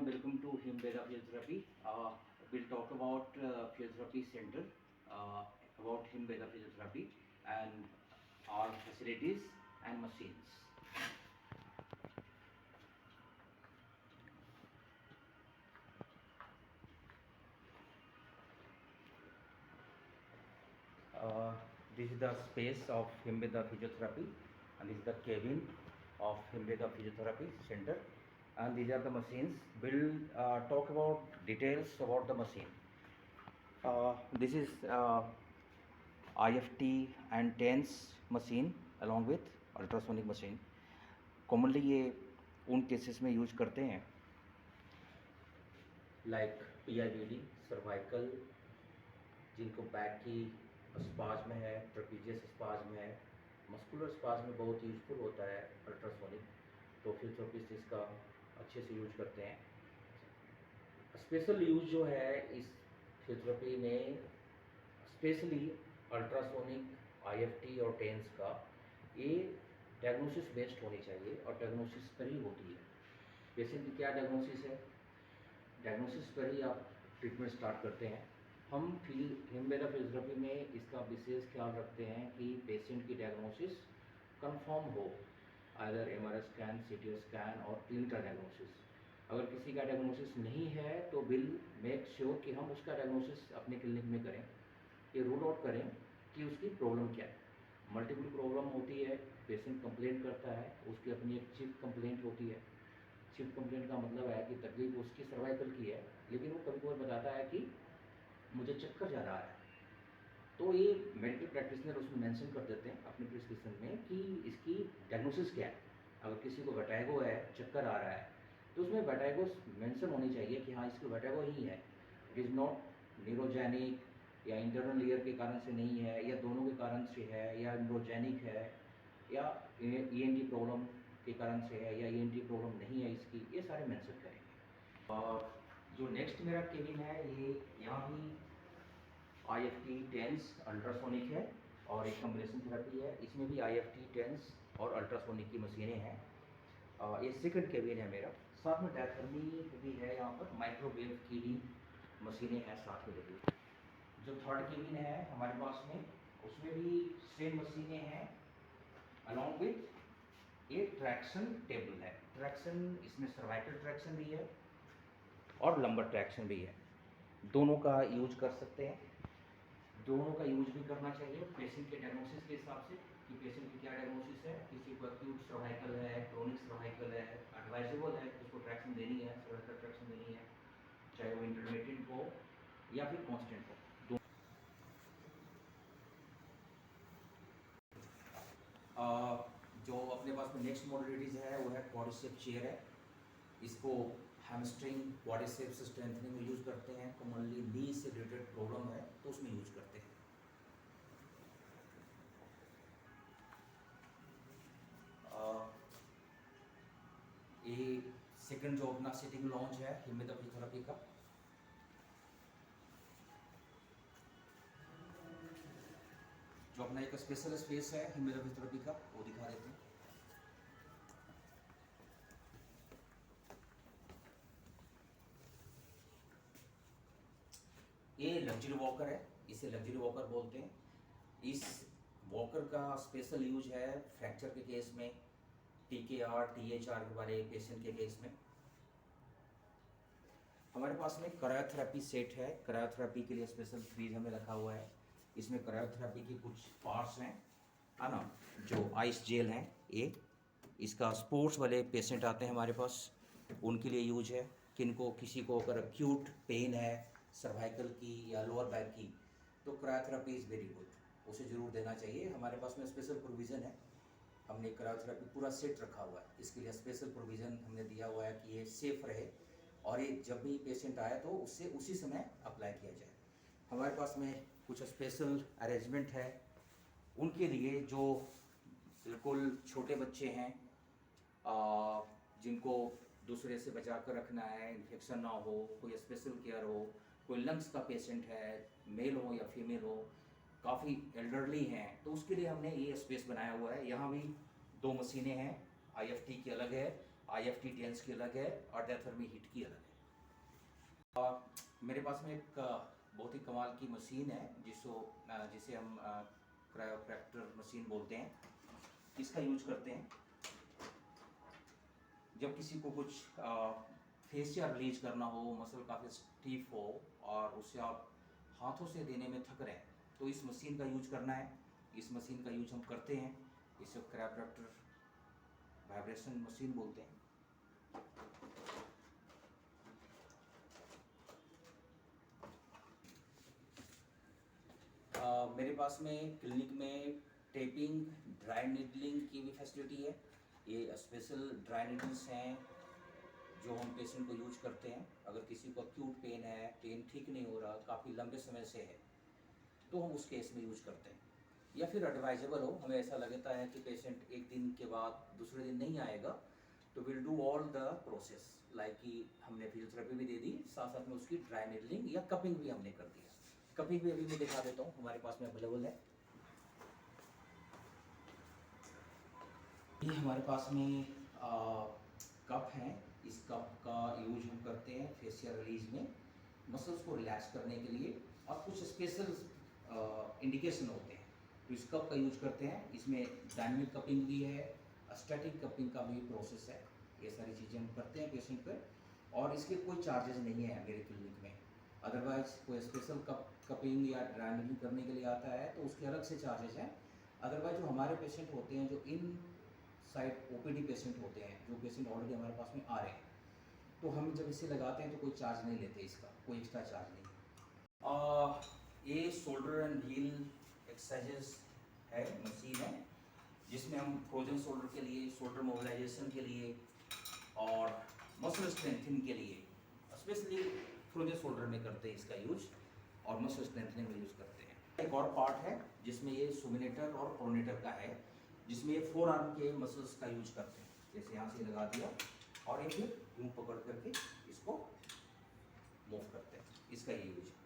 everyone, welcome to Himbeda Physiotherapy. We'll talk about Physiotherapy Center, about Himbeda Physiotherapy and our facilities and machines. This is the space of Himbeda Physiotherapy, and this is the cabin of Himbeda Physiotherapy Center, and these are the machines. We'll talk about details about the machine. This is IFT and TENS machine along with ultrasonic machine. Commonly ये उन cases में use करते हैं like PIBD, cervical, जिनको back की spasm है, trapezius spasm है, muscular spasm में बहुत यूजफुल होता है अल्ट्रासोनिक, तो फिजियोथेरेपिस्ट इसका अच्छे से यूज करते हैं। स्पेशल यूज जो है इस फिजियोथेरेपी में, स्पेशली अल्ट्रासोनिक, IFT और टेंस का, ये डायग्नोसिस बेस्ड होनी चाहिए और डायग्नोसिस पर ही होती है। पेशेंट की क्या डायग्नोसिस है, डायग्नोसिस पर ही आप ट्रीटमेंट स्टार्ट करते हैं। हम हिम्बेदा फिजियोथेरेपी में इसका विशेष ख्याल रखते हैं कि पेशेंट की डायग्नोसिस कंफर्म हो, either MRI scan, CT scan और क्लिनिकल डायग्नोसिस। अगर किसी का डायग्नोसिस नहीं है तो विल मेक श्योर कि हम उसका डायग्नोसिस अपने क्लिनिक में करें, ये रूल आउट करें कि उसकी प्रॉब्लम क्या है। मल्टीपल प्रॉब्लम होती है, पेशेंट कंप्लेंट करता है, उसकी अपनी एक चीफ कंप्लेंट होती है। चीफ कंप्लेंट का मतलब है कि तकलीफ उसकी सर्वाइकल की है, लेकिन वो कभी कभी बताता है कि मुझे चक्कर जा रहा है, तो ये मेडिकल प्रैक्टिशनर उसमें मेंशन कर देते हैं अपने प्रिस्क्रिप्शन में कि इसकी डायग्नोसिस क्या है। अगर किसी को वर्टिगो है, चक्कर आ रहा है, तो उसमें वर्टिगो मेंशन होनी चाहिए कि हाँ इसको वर्टिगो ही है। इट इज़ नॉट न्यूरोजेनिक या इंटरनल ईयर के कारण से नहीं है, या दोनों के कारण से है, या न्यूरोजेनिक है, या ENT प्रॉब्लम के कारण से है, या ENT प्रॉब्लम नहीं है इसकी, ये सारे मेंशन करेंगे। और जो नेक्स्ट मेरा केबिन है, ये यहाँ भी IFT टेंस अल्ट्रासोनिक है और एक कम्बिनेशन थेरेपी है। इसमें भी IFT टेंस और अल्ट्रासोनिक की मशीनें हैं। ये सेकंड केबिन है मेरा। साथ में डायथर्मी भी है, यहाँ पर माइक्रोवेव की भी मशीनें हैं साथ में लगी। जो थर्ड केबिन है हमारे पास में, उसमें भी सेम मशीनें हैं अलॉन्ग विथ एक ट्रैक्शन टेबल है। ट्रैक्शन, इसमें सर्वाइकल ट्रैक्शन भी है और लंबर ट्रैक्शन भी है। दोनों का यूज कर सकते हैं, दोनों का यूज भी करना चाहिए पेशेंट के डायग्नोसिस के हिसाब से कि पेशेंट की क्या डायग्नोसिस है। किसी को एक्यूट सर्वाइकल है, क्रोनिक सर्वाइकल है, एडवाइजेबल है कि उसको ट्रैक्शन देनी है, सर्वाइकल ट्रैक्शन देनी है, चाहे वो इंटरमीडिएट हो या फिर कांस्टेंट हो। जो अपने पास में नेक्स्ट मॉडलिटीज़ है वो है क्वाड्रिसेप चेयर है। इसको हैमस्ट्रिंग, क्वाड्रिसेप्स स्ट्रेंथनिंग में यूज़ करते हैं। कॉमनली नी से रिलेटेड प्रॉब्लम है तो उसमें यूज करते हैं। ये सेकंड जो अपना सिटिंग लॉन्च है हिम्बेदा फिजियोथेरेपी का, जो अपना एक स्पेशल स्पेस है हिम्बेदा फिजियोथेरेपी का, वो दिखा देते हैं। ये लग्जरी वॉकर है, इसे लग्जरी वॉकर बोलते हैं। इस वॉकर का स्पेशल यूज है फ्रैक्चर के केस में, TKR, THR के वाले पेशेंट के केस में। हमारे पास में क्रायोथेरेपी सेट है। क्रायोथेरेपी के लिए स्पेशल फ्रीज हमें रखा हुआ है। इसमें क्रायोथेरेपी की कुछ पार्ट्स हैं, है ना, जो आइस जेल हैं। ये इसका स्पोर्ट्स वाले पेशेंट आते हैं हमारे पास, उनके लिए यूज है। किसी को अगर एक्यूट पेन है सर्वाइकल की या लोअर बैक की, तो क्रायोथेरेपी इज़ वेरी गुड, उसे ज़रूर देना चाहिए। हमारे पास में स्पेशल प्रोविज़न है, हमने क्रायोथेरेपी पूरा सेट रखा हुआ है। इसके लिए स्पेशल प्रोविज़न हमने दिया हुआ है कि ये सेफ़ रहे और ये जब भी पेशेंट आए तो उससे उसी समय अप्लाई किया जाए। हमारे पास में कुछ स्पेशल अरेंजमेंट है उनके लिए जो बिल्कुल छोटे बच्चे हैं, जिनको दूसरे से बचा कर रखना है, इन्फेक्शन ना हो, कोई स्पेशल केयर हो, कोई लंग्स का पेशेंट है, मेल हो या फीमेल हो, काफ़ी एल्डरली हैं, तो उसके लिए हमने ये स्पेस बनाया हुआ है। यहाँ भी 2 मशीनें हैं, IFT की अलग है, IFT टेंस की अलग है और डायथर्मी हीट की अलग है। मेरे पास में एक बहुत ही कमाल की मशीन है जिसे हम क्रायोप्रैक्टर मशीन बोलते हैं। इसका यूज करते हैं जब किसी को कुछ फेशियल रिलीज करना हो, मसल काफ़ी स्टीफ हो और उसे आप हाथों से देने में थक रहे हैं, तो इस मशीन का यूज करना है। इस मशीन का यूज हम करते हैं। इसे क्रायोप्रैक्टर वाइब्रेशन मशीन बोलते हैं। मेरे पास में क्लिनिक में टेपिंग, ड्राई नीडलिंग की भी फैसिलिटी है। ये स्पेशल ड्राई नीडल्स हैं जो हम पेशेंट को यूज करते हैं। अगर किसी को एक्यूट पेन है, पेन ठीक नहीं हो रहा, काफ़ी लंबे समय से है, तो हम उस केस में यूज करते हैं। या फिर एडवाइजेबल हो, हमें ऐसा लगता है कि पेशेंट एक दिन के बाद दूसरे दिन नहीं आएगा, तो will do all the process like कि हमने फिजियोथेरेपी भी दे दी, साथ साथ में उसकी ड्राई नीडलिंग या कपिंग भी हमने कर दिया। कपिंग भी अभी मैं दिखा देता हूँ, हमारे पास में अवेलेबल है। ये हमारे पास में कप हैं। इस कप का यूज हम करते हैं फेशियल रिलीज में, मसल्स को रिलैक्स करने के लिए, और कुछ स्पेशल इंडिकेशन होते हैं तो इस कप का यूज करते हैं। इसमें डायनेमिक कपिंग भी है, स्टैटिक कपिंग का भी प्रोसेस है। ये सारी चीज़ें हम करते हैं पेशेंट पर, और इसके कोई चार्जेस नहीं है मेरे क्लिनिक में। अदरवाइज कोई स्पेशल कपिंग या ड्राइनिंग करने के लिए आता है तो उसके अलग से चार्जेस हैं। अदरवाइज जो हमारे पेशेंट होते हैं, जो इन साइड ओपीडी पेशेंट होते हैं, जो पेशेंट ऑलरेडी हमारे पास में आ रहे हैं, तो हम जब इसे लगाते हैं तो कोई चार्ज नहीं लेते, इसका कोई एक्स्ट्रा चार्ज नहीं। ये शोल्डर एंड हील एक्सरसाइजेस है, मशीन है, जिसमें हम फ्रोजन शोल्डर के लिए, शोल्डर मोबिलाइजेशन के लिए और मसल स्ट्रेंथनिंग के लिए, स्पेशली फ्रोजन शोल्डर में करते हैं इसका यूज, और मसल स्ट्रेंथनिंग में यूज करते हैं। एक और पार्ट है जिसमें ये सुमिनेटर और प्रोनेटर का है, जिसमें ये फोर आर्म के मसल्स का यूज करते हैं। जैसे यहाँ से लगा दिया और ये फिर यूँ पकड़ करके इसको मूव करते हैं, इसका ये यूज है।